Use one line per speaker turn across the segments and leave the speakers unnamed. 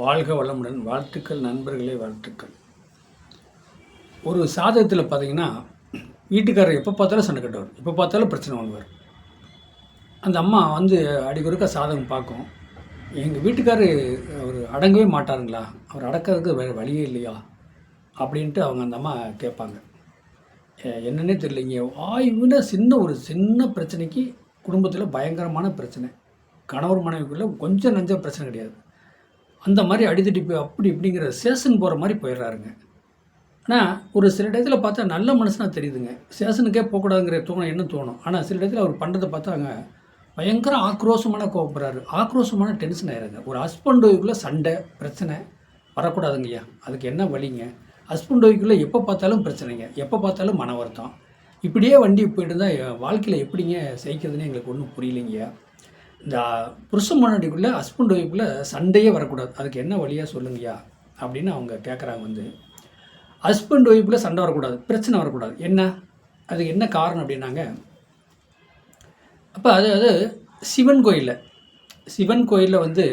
வாழ்க வளமுடன். வாழ்த்துக்கள் நண்பர்களே, வாழ்த்துக்கள். ஒரு சாதகத்தில் பார்த்தீங்கன்னா, வீட்டுக்காரர் எப்போ பார்த்தாலும் சண்டை கட்டுவார், எப்போ பார்த்தாலும் பிரச்சனை வாங்குவார். அந்த அம்மா வந்து அடிக்கொருக்கா சாதகம் பார்க்கும். எங்கள் வீட்டுக்காரர் அவர் அடங்கவே மாட்டாருங்களா, அவர் அடக்கிறதுக்கு வேறு வழியே இல்லையா அப்படின்ட்டு அவங்க அந்த அம்மா கேட்பாங்க. என்னன்னே தெரியலைங்க, ஆய்வுனா சின்ன பிரச்சனைக்கு குடும்பத்தில் பயங்கரமான பிரச்சனை. கணவர் மனைவிக்குள்ளே கொஞ்சம் நஞ்ச பிரச்சனை கிடையாது. அந்த மாதிரி அடித்தடிப்பு அப்படி இப்படிங்கிற சேஷன் போகிற மாதிரி போயிடுறாருங்க. ஆனால் ஒரு சில இடத்துல பார்த்தா நல்ல மனுஷனாக தெரியுதுங்க. சேஷனுக்கே போகக்கூடாதுங்கிற என்ன தோணும். ஆனால் சில இடத்துல அவர் பண்ணுறதை பார்த்தாங்க பயங்கர ஆக்ரோஷமான கோவப்படுறாரு, ஆக்ரோஷமான டென்ஷன் ஆயிடுங்க. ஒரு ஹஸ்பண்ட் ஒய்ஃபுக்குள்ளே சண்டை பிரச்சனை வரக்கூடாதுங்கய்யா. அதுக்கு என்ன வழிங்க? ஹஸ்பண்ட் ஒய்ஃபுக்குள்ளே எப்போ பார்த்தாலும் பிரச்சனைங்க, எப்போ பார்த்தாலும் மன வருத்தம். இப்படியே வண்டி போயிட்டு இருந்தால் வாழ்க்கையில் எப்படிங்க செய்கிறதுன்னு எங்களுக்கு ஒன்றும் புரியலைங்கய்யா. இந்த புருஷன் மனைவிக்குள்ளே ஹஸ்பண்ட் ஒய்ஃபுக்குள்ளே சண்டையே வரக்கூடாது, அதுக்கு என்ன வழியாக சொல்லுங்கய்யா அப்படின்னு அவங்க கேட்குறாங்க. வந்து ஹஸ்பண்ட் ஒய்ஃபுக்குள்ளே சண்டை வரக்கூடாது, பிரச்சனை வரக்கூடாது, என்ன அதுக்கு என்ன காரணம் அப்படின்னாங்க. அப்போ அதாவது சிவன் கோயிலில் வந்து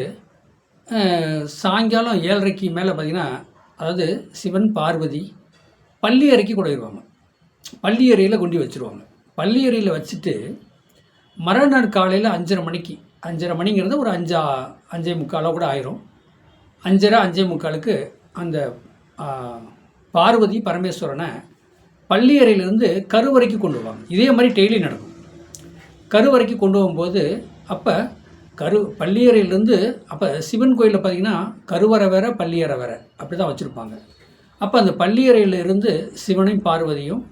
சாயங்காலம் 7:30க்கு மேலே பார்த்திங்கன்னா, அதாவது சிவன் பார்வதி பள்ளி அறைக்கு கொண்டுடுவாங்க. பள்ளி அறையில் கொண்டு வச்சுருவாங்க. பள்ளி அறையில் வச்சுட்டு மறுநாள் காலையில் 5:30 மணிங்கிறது ஒரு 5:45 கூட ஆயிரும். 5:30 அந்த பார்வதி பரமேஸ்வரனை பள்ளி அறையிலேருந்து கருவறைக்கு கொண்டு வருவாங்க. இதே மாதிரி டெய்லி நடக்கும். கருவறைக்கு கொண்டு போகும்போது அப்போ பள்ளி அறையிலேருந்து அப்போ சிவன் கோயிலில் பார்த்திங்கன்னா கருவறை வேறு பள்ளி அறை வேறு அப்படி தான் வச்சுருப்பாங்க. அப்போ அந்த பள்ளி அறையிலிருந்து சிவனையும் பார்வதியும்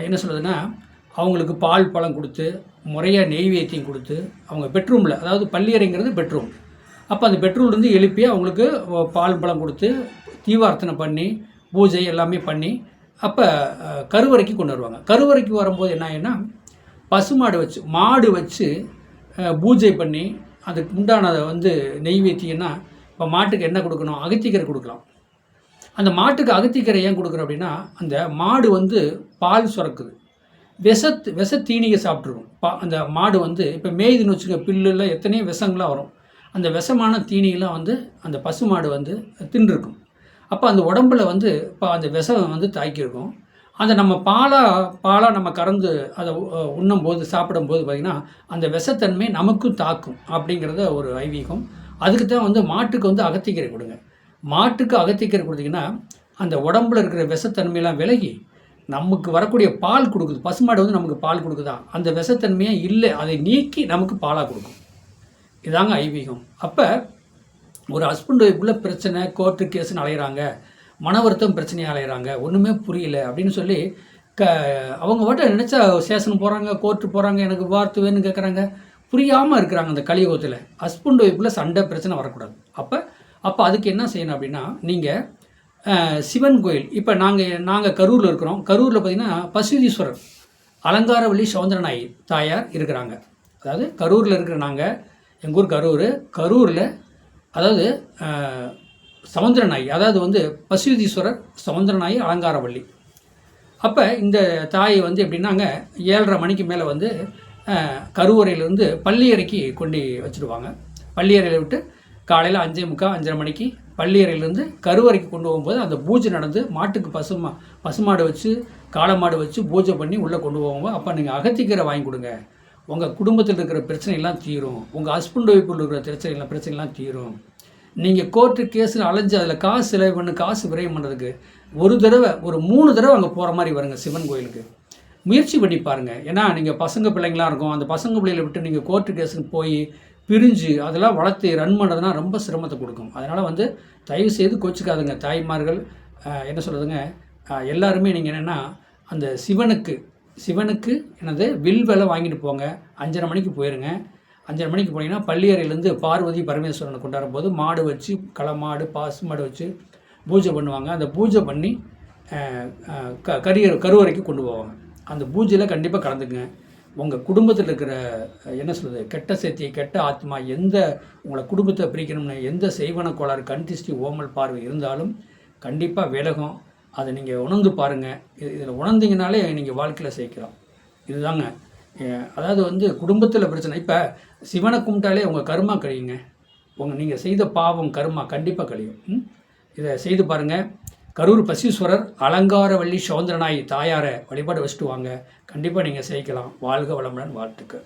என்ன சொல்கிறதுன்னா, அவங்களுக்கு பால் பழம் கொடுத்து முறையாக நெய்வேத்தியம் கொடுத்து அவங்க பெட்ரூமில், அதாவது பள்ளி அறைங்கிறது பெட்ரூம், அப்போ அந்த பெட்ரூம்லேருந்து எழுப்பி அவங்களுக்கு பால் பழம் கொடுத்து தீவார்த்தனை பண்ணி பூஜை எல்லாமே பண்ணி அப்போ கருவறைக்கு கொண்டு வருவாங்க. கருவறைக்கு வரும்போது என்ன ஆகுன்னா, மாடு வச்சு பூஜை பண்ணி அதுக்கு உண்டானதை வந்து நெய்வேத்தியம்னா, இப்போ மாட்டுக்கு என்ன கொடுக்கணும், அகத்திக்கரை கொடுக்கலாம். அந்த மாட்டுக்கு அகத்திக்கரை ஏன் கொடுக்குறோம் அப்படின்னா, அந்த மாடு வந்து பால் சுரக்குது, விஷ தீனியை சாப்பிட்ருக்கும். அந்த மாடு வந்து இப்போ மேய்துன்னு வச்சுக்க, பில்லுலாம் எத்தனையோ விஷங்களாக வரும். அந்த விஷமான தீனியெல்லாம் வந்து அந்த பசு மாடு வந்து தின்றுருக்கும். அப்போ அந்த உடம்புல வந்து இப்போ அந்த விஷம் வந்து தாக்கியிருக்கும். அந்த நம்ம பாலாக நம்ம கறந்து அதை உண்ணும்போது சாப்பிடும்போது பார்த்திங்கன்னா அந்த விஷத்தன்மை நமக்கும் தாக்கும் அப்படிங்கிறத ஒரு ஐதீகம். அதுக்கு தான் வந்து மாட்டுக்கு வந்து அகத்திக்கரை கொடுங்க. மாட்டுக்கு அகத்திக்கரை கொடுத்திங்கன்னா அந்த உடம்புல இருக்கிற விஷத்தன்மையெல்லாம் விலகி நமக்கு வரக்கூடிய பால் கொடுக்குது. பசுமாடு வந்து நமக்கு பால் கொடுக்குதா, அந்த விஷத்தன்மையே இல்லை, அதை நீக்கி நமக்கு பாலாக கொடுக்கும். இதாங்க ஐதீகம். அப்போ ஒரு ஹஸ்பண்ட் ஒய்ஃபுக்குள்ளே பிரச்சனை, கோர்ட்டு கேஸுன்னு அலையிறாங்க, மன வருத்தம் பிரச்சனையாக அலையிறாங்க, ஒன்றுமே புரியல அப்படின்னு சொல்லி அவங்க மட்டும் நினச்சா ஸ்டேஷன் போகிறாங்க, கோர்ட்டு போகிறாங்க, எனக்கு வார்த்தை வேணும்னு கேட்குறாங்க, புரியாமல் இருக்கிறாங்க. அந்த கலியுகத்தில் ஹஸ்பண்ட் ஒய்ஃபுக்குள்ளே சண்டை பிரச்சனை வரக்கூடாது. அப்போ அதுக்கு என்ன செய்யணும் அப்படின்னா, நீங்கள் சிவன் கோயில், இப்போ நாங்கள் கரூரில் இருக்கிறோம். கரூரில் பார்த்திங்கன்னா பசுதீஸ்வரர் அலங்காரவள்ளி சௌந்தரநாயகி தாயார் இருக்கிறாங்க. அதாவது கரூரில் இருக்கிற நாங்கள், எங்கள் ஊர் கரூரில் அதாவது சௌந்தரநாயகி, அதாவது வந்து பசுதீஸ்வரர் சௌந்தரநாயகி அலங்காரவள்ளி. அப்போ இந்த தாயை வந்து எப்படின்னாங்க 7:30 மணிக்கு மேலே வந்து கருவறையிலேருந்து பள்ளி அறைக்கு கொண்டு வச்சுடுவாங்க. பள்ளி அறையில் விட்டு காலையில் 5:45 மணிக்கு பள்ளி அறையிலேருந்து கருவறைக்கு கொண்டு போகும்போது அந்த பூஜை நடந்து மாட்டுக்கு பசுமாடு வச்சு காளமாடு வச்சு பூஜை பண்ணி உள்ளே கொண்டு போகும்போது, அப்போ நீங்கள் அகத்திக்கரை வாங்கி கொடுங்க, உங்கள் குடும்பத்தில் இருக்கிற பிரச்சனைலாம் தீரும், உங்கள் ஹஸ்பண்ட் ஒய்ஃபுள்ள இருக்கிற பிரச்சனைலாம் தீரும். நீங்கள் கோர்ட்டு கேஸில் அலைஞ்சு அதில் காசு செலவு பண்ணி காசு விரயம் பண்ணுறதுக்கு ஒரு 3 தடவை அங்கே போகிற மாதிரி வருங்க சிவன் கோயிலுக்கு. முயற்சி பண்ணி பாருங்கள். ஏன்னா நீங்கள் பசங்க பிள்ளைங்களாம் இருக்கும், அந்த பசங்க பிள்ளைகளை விட்டு நீங்கள் கோர்ட்டு கேஸுக்கு போய் பிரிஞ்சு அதெல்லாம் வளர்த்து ரன் பண்ணுறதுனா ரொம்ப சிரமத்தை கொடுக்கும். அதனால் வந்து தயவு செய்து கோச்சிக்காதுங்க தாய்மார்கள். என்ன சொல்கிறதுங்க, எல்லாருமே நீங்கள் என்னென்னா அந்த சிவனுக்கு என்னது வில் வேலை வாங்கிட்டு போங்க. 5:30 மணிக்கு போயிருங்க. 5:30 மணிக்கு போனீங்கன்னா பள்ளி அறையிலேருந்து பார்வதி பரமேஸ்வரனை கொண்டாடும் போது மாடு வச்சு களமாடு பசுமாடு வச்சு பூஜை பண்ணுவாங்க. அந்த பூஜை பண்ணி கருவறைக்கு கொண்டு போவாங்க. அந்த பூஜையில் கண்டிப்பாக கலந்துக்குங்க. உங்கள் குடும்பத்தில் இருக்கிற என்ன சொல்கிறது, கெட்ட சக்தி, கெட்ட ஆத்மா, உங்களை குடும்பத்தை பிரிக்கணும்னு எந்த செய்வன கோளாறு, கண்திஷ்டி, ஓமல் பார்வை இருந்தாலும் கண்டிப்பாக விலகும். அதை நீங்கள் உணர்ந்து பாருங்கள். இதில் உணர்ந்தீங்கனாலே நீங்கள் வாழ்க்கையில் சேர்க்கலாம். இதுதாங்க. அதாவது வந்து குடும்பத்தில் பிரச்சனை. இப்போ சிவனை கும்பிட்டாலே உங்கள் கர்மா கழியுங்க. நீங்கள் செய்த பாவம் கர்மா கண்டிப்பாக கழியும். இதை செய்து பாருங்கள். கரூர் பசீஸ்வரர் அலங்காரவள்ளி சௌந்தரநாயகி தாயாரை வழிபாடு வச்சுட்டு வாங்க. கண்டிப்பாக நீங்கள் செய்யலாம். வாழ்க வளமுடன். வாழ்த்துக்கள்.